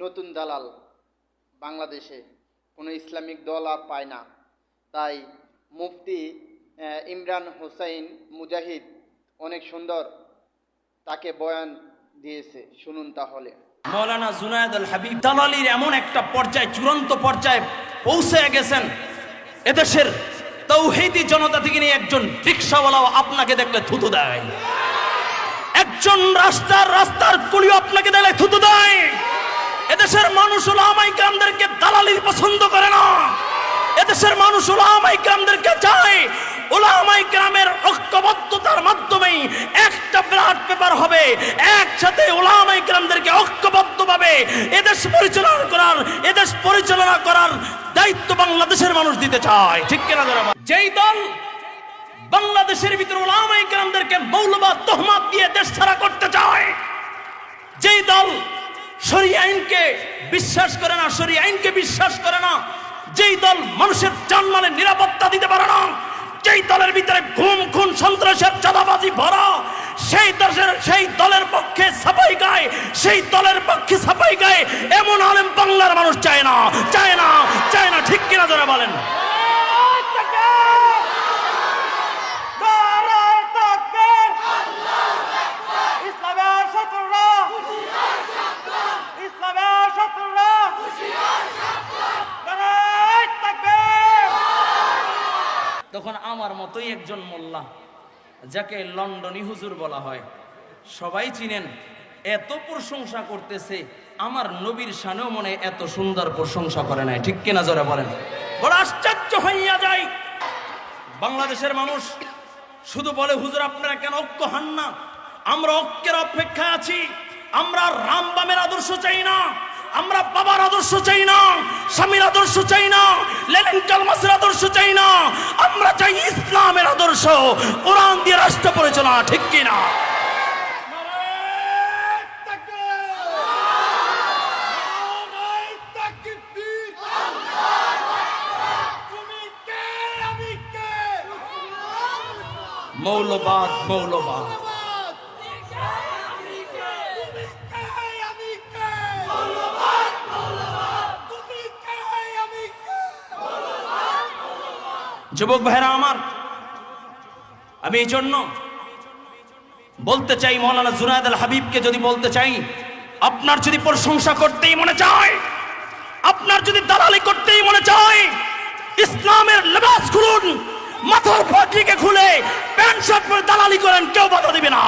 নতুন দালাল বাংলাদেশে কোনো ইসলামিক দল আর পায় না। তাই মুফতি ইমরান হোসাইন মুজাহিদ অনেক সুন্দর তাকে বয়ান দিয়েছে, শুনুন তাহলে। মৌলানা জুনায়েদ আল হাবিব দালালির এমন একটা পর্যায়ে, চূড়ান্ত পর্যায়ে পৌঁছে গেছেন, এদেশের তাওহীদি জনতা থেকে নিয়ে একজন রিকশাওয়ালাও আপনাকে দেখলে থুতু দেয়, একজন রাস্তার কুলিও আপনাকে দেখলে থুতু দেয়। এদেশের মানুষ উলামায়ে কেরামদেরকে দালালি পছন্দ করে না। এদেশের মানুষ উলামায়ে কেরামদেরকে চায়। উলামায়ে কেরামের ঐক্যবদ্ধতার মাধ্যমেই একটা ব্যালট পেপার হবে, একসাথে উলামায়ে কেরামদেরকে ঐক্যবদ্ধভাবে এদেশ পরিচালনা করার দায়িত্ব বাংলাদেশের মানুষ দিতে চায়, ঠিক কিনা? যেই দল বাংলাদেশের ভিতরে উলামায়ে কেরামদেরকে মৌলবাদ তোহমত দিয়ে দেশ ছাড়া করতে চায়, যেই দল শরিয়া আইনকে বিশ্বাস করে না, শরিয়া আইনকে বিশ্বাস করে না, যেই দল মানুষের জানমালের নিরাপত্তা দিতে পারে না, যেই দলের ভিতরে গুম খুন সন্ত্রাসের চাঁদাবাজি ভরা, সেই দলের পক্ষে সাফাই গায়, সেই দলের পক্ষে সাফাই গায় এমন আলেম বাংলার মানুষ চায় না, চায় না, চায় না, ঠিক কিনা যারা বলেন? তখন আমার মতোই একজন মোল্লা, যাকে লন্ডনী হুজুর বলা হয়, সবাই চিনেন, এত প্রশংসা করতেছে, আমার নবীর শানেও মনে এত সুন্দর প্রশংসা করে নাই, ঠিক কিনা জোরে বলেন? বড় আশ্চর্য হইয়া যায়। বাংলাদেশের মানুষ শুধু বলে, হুজুর আপনারা কেন ঐক্য হন না? আমরা ঐক্যের অপেক্ষায় আছি। আমরা রামবামের আদর্শ চাই না, আমরা বাবার আদর্শ চাই না, স্বামীর আদর্শ চাই না, লেনিন কালমাসের আদর্শ চাই না, আমরা চাই ইসলামের আদর্শ, কোরআন দিয়ে রাষ্ট্র পরিচালনা, ঠিক কিনা? মৌলবাদ, মৌলবাদ, যুবক ভাইরা আমার, আমি এই জন্য বলতে চাই, মৌলানা জুনায়েদ আল হাবিবকে যদি বলতে চাই, আপনার যদি প্রশংসা করতেই মনে চায়, আপনার যদি দালালি করতেই মনে চায়, ইসলামের লেবাস খুলুন, মাথার পাগড়িকে খুলে প্যান্ট শার্ট পরে দালালি করেন, কেউ বাধা দিবে না।